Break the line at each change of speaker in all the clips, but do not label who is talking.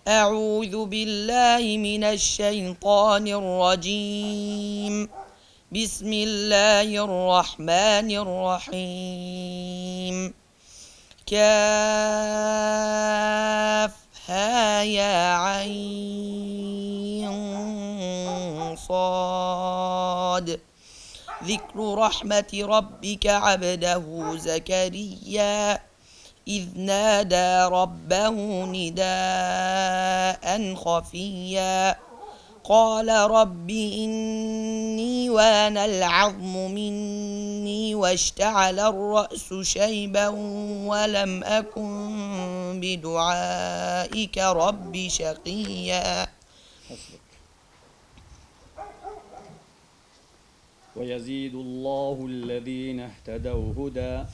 أعوذ بالله من الشيطان الرجيم. بسم الله الرحمن الرحيم. كافها يا عين صاد. ذكر رحمة ربك عبده زكريا إذ نادى ربه نداء خفيا قال رب إني وهن العظم مني واشتعل الرأس شيبا ولم أكن بدعائك رب شقيا.
ويزيد الله الذين اهتدوا هدى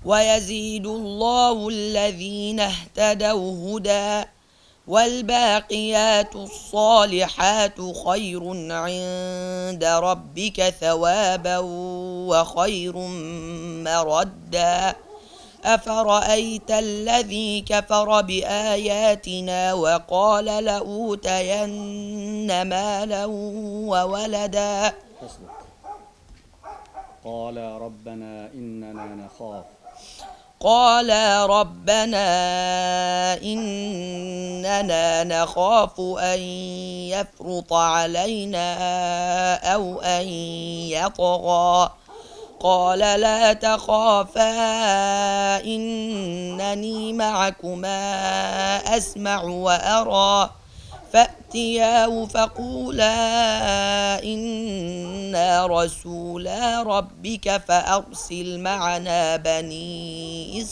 ويزيد الله الذين اهتدوا هدى والباقيات الصالحات خير عند ربك ثوابا وخير مردا. أفرأيت الذي كفر بآياتنا وقال لأوتين مالا وولدا.
قال ربنا
إننا نخاف أن يفرط علينا أو أن يطغى. قال لا تخافا إنني معكما أسمع وأرى. فأتياه فقولا إنا رسولا ربك فأرسل معنا بني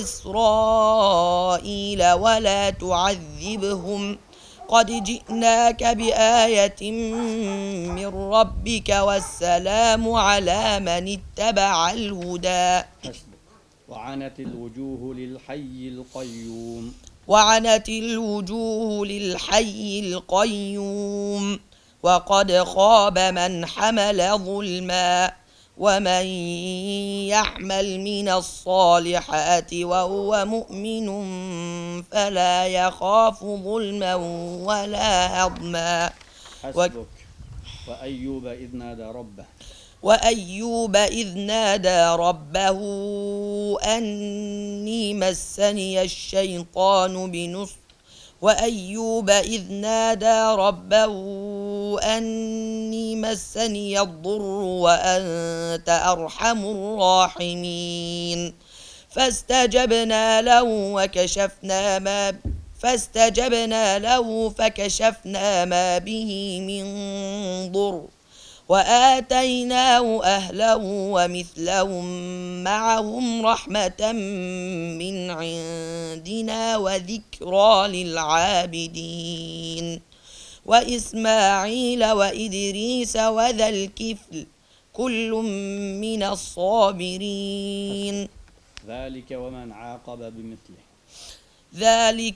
إسرائيل ولا تعذبهم قد جئناك بآية من ربك والسلام على من اتبع الهدى.
وعنت
الوجوه للحي القيوم وقد خاب من حمل ظلما ومن يعمل من الصالحات وهو مؤمن فلا يخاف ظلما ولا هضما. وأيوب إذ نادى ربه أني مسني الشيطان الضر وأنت أرحم الراحمين. فاستجبنا له فكشفنا ما به من ضر وآتيناه أهله ومثلهم معهم رحمة من عندنا وذكرى للعابدين. وإسماعيل وإدريس وذا الكفل كل من الصابرين.
ذلك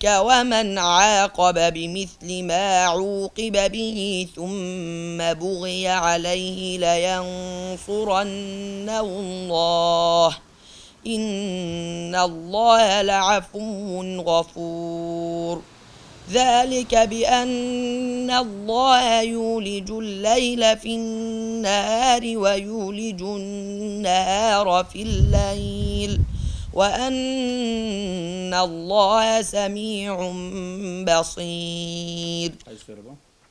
ومن عاقب بمثل ما عوقب به ثم بغي عليه لينصرنه الله إن الله لعفو غفور. ذلك بأن الله يولج الليل في النهار ويولج النهار في الليل وأن الله سميع بصير.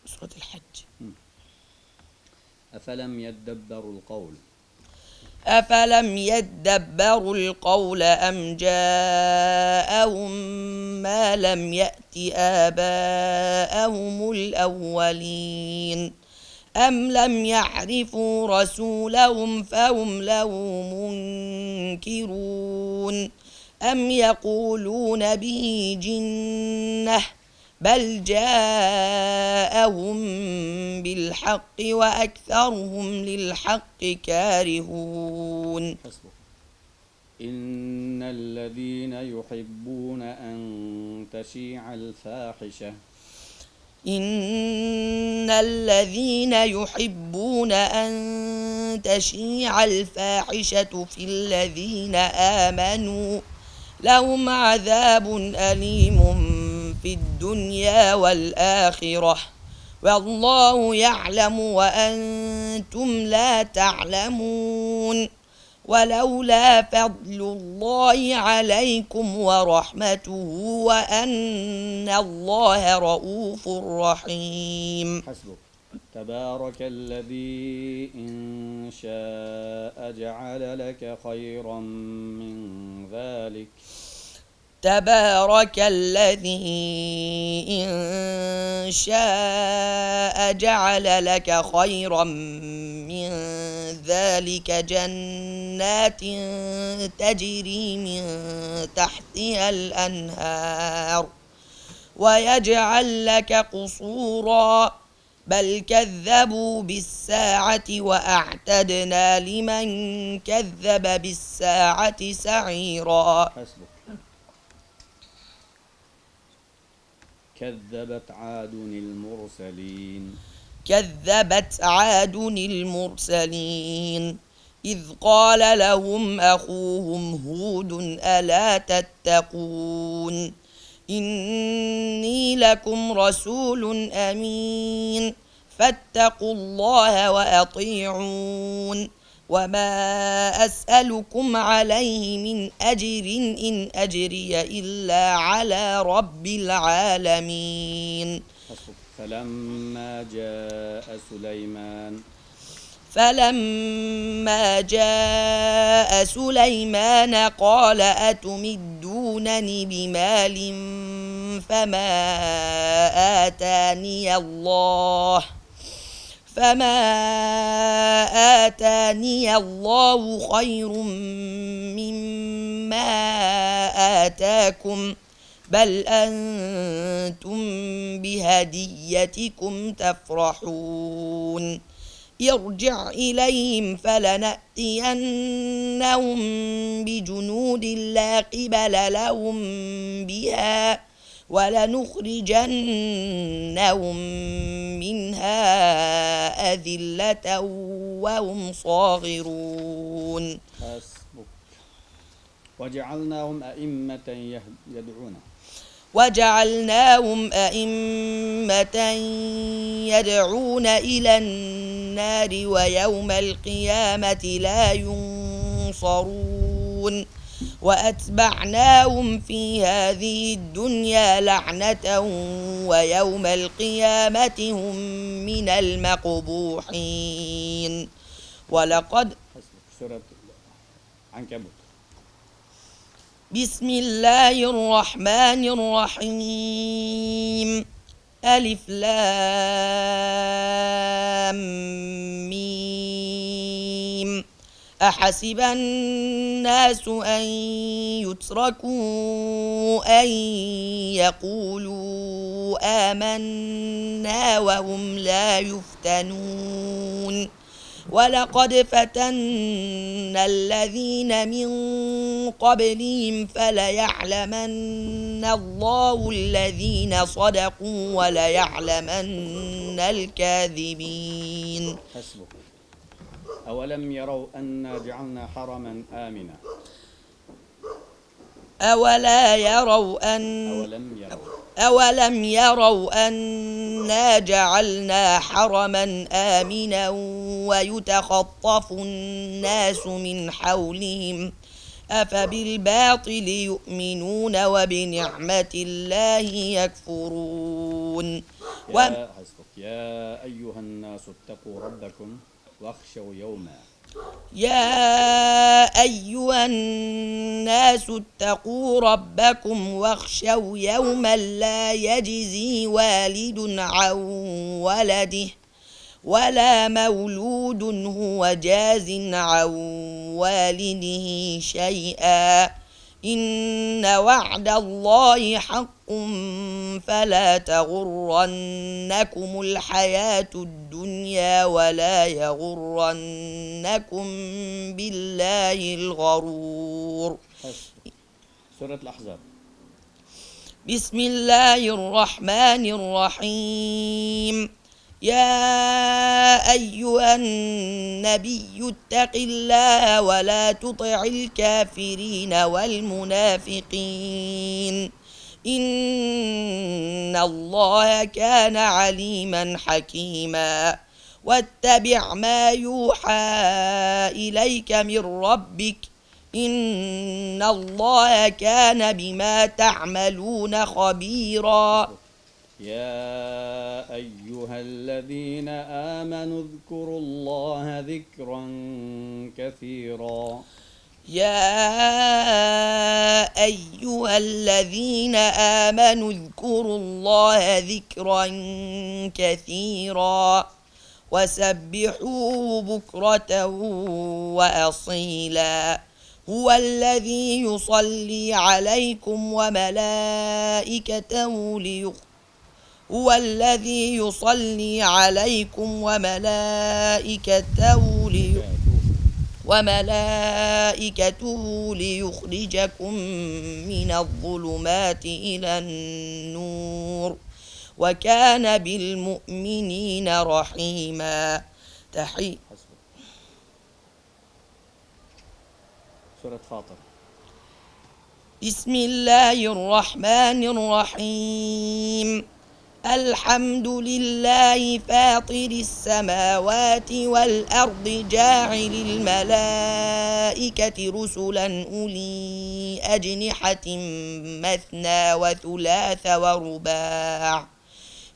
سورة الحج. أفلم يدبروا القول أم جاءهم ما لم يأت آباءهم الأولين أم لم يعرفوا رسولهم فهم له منكرون أم يقولون به جنة بل جاءهم بالحق وأكثرهم للحق كارهون.
إن الذين يحبون أن تشيع الفاحشة
إن الذين يحبون أن تشيع الفاحشة في الذين آمنوا لهم عذاب أليم في الدنيا والآخرة والله يعلم وأنتم لا تعلمون ولولا فضل الله عليكم ورحمته وأن الله رؤوف رحيم.
حسبك. تبارك الذي إن شاء جعل لك خيرا من ذلك.
تبارك الذي إن شاء جعل لك خيرا من ذلك جنات تجري من تحتها الأنهار ويجعل لك قصورا بل كذبوا بالساعة وأعتدنا لمن كذب بالساعة سعيرا.
حسبك. كذبت عاد المرسلين.
كذبت عاد المرسلين إذ قال لهم أخوهم هود ألا تتقون إني لكم رسول أمين فاتقوا الله وأطيعون وما أسألكم عليه من أجر إن أجري إلا على رب العالمين. فلما جاء سليمان قال أتمدونني بمال فما آتاني الله خير مما آتاكم بل أنتم بهديتكم تفرحون ارجع إليهم فلنأتينهم بجنود لا قبل لهم بها ولنخرجنهم منها أذلة وهم صاغرون.
وجعلناهم أئمة
يدعون إلى النار ويوم القيامة لا ينصرون وأتبعناهم في هذه الدنيا لعنة ويوم القيامة هم من المقبوحين. ولقد
سورة عنكبوت.
بسم الله الرحمن الرحيم ألف لام ميم أحسب الناس أن يتركوا أن يقولوا آمنا وهم لا يفتنون ولقد فتنا الذين من قبلهم فليعلمن الله الذين صدقوا وليعلمن الكاذبين.
حسبك. أولم يروا أنا جعلنا حرما آمنا. أولم يروا أنا جعلنا حرما آمنا ويتخطف الناس من حولهم أفبالباطل يؤمنون وبنعمة الله يكفرون. يا أيها الناس اتقوا ربكم واخشوا يوما.
يا أيها الناس اتقوا ربكم واخشوا يوما لا يجزي والد عن ولده ولا مولود هو جاز عن والده شيئا إن وعد الله حق فلا تغرنكم الحياة الدنيا ولا يغرنكم بالله الغرور.
سورة الأحزاب.
بسم الله الرحمن الرحيم. يا أيها النبي اتق الله ولا تطع الكافرين والمنافقين إن الله كان عليما حكيما. واتبع ما يوحى إليك من ربك إن الله كان بما تعملون خبيرا.
يا أيها الذين آمنوا اذكروا الله ذكرا كثيرا.
يا أيها الذين آمنوا اذكروا الله ذكرا كثيرا وسبحوه بكرة وأصيلا. هو الذي يصلي عليكم وملائكته ليخرجكم من الظلمات إلى النور وكان بالمؤمنين رحيما.
سورة فاطر.
بسم الله الرحمن الرحيم. الحمد لله فاطر السماوات والأرض جاعل الملائكة رسلا أولي أجنحة مثنى وثلاث ورباع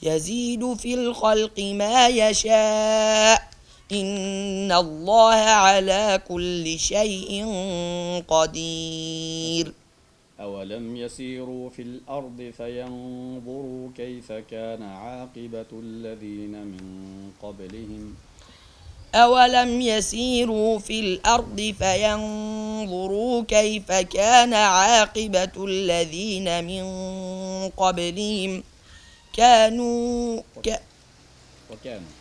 يزيد في الخلق ما يشاء إن الله على كل شيء قدير.
أولم يسيروا في الأرض فينظروا كيف كان عاقبة الذين من قبلهم.
أولم يسيروا في الأرض فينظروا كيف كان عاقبة الذين من قبلهم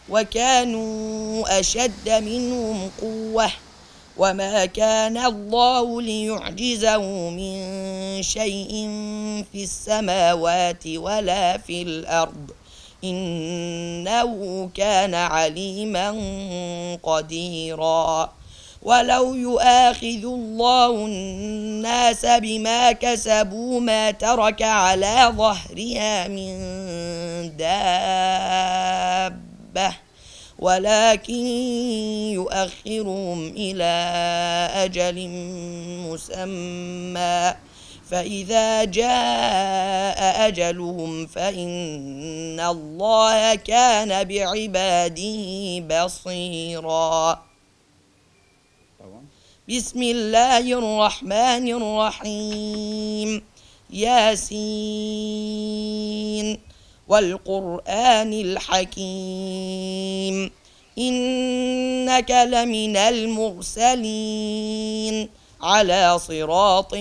وكانوا أشد منهم قوة وما كان الله ليعجزه من شيء في السماوات ولا في الأرض إنه كان عليما قديرا. ولو يؤاخذ الله الناس بما كسبوا ما ترك على ظهرها من دابة ولكن يؤخرهم إلى أجل مسمى فإذا جاء أجلهم فإن الله كان بعباده بصيرا. بسم الله الرحمن الرحيم. ياسين والقرآن الحكيم إنك لمن المرسلين على صراط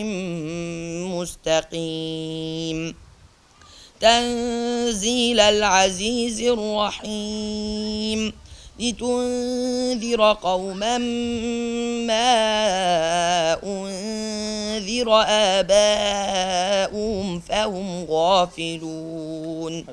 مستقيم. تنزيل العزيز الرحيم لتنذر قوما ما أنذر آباؤهم فهم غافلون.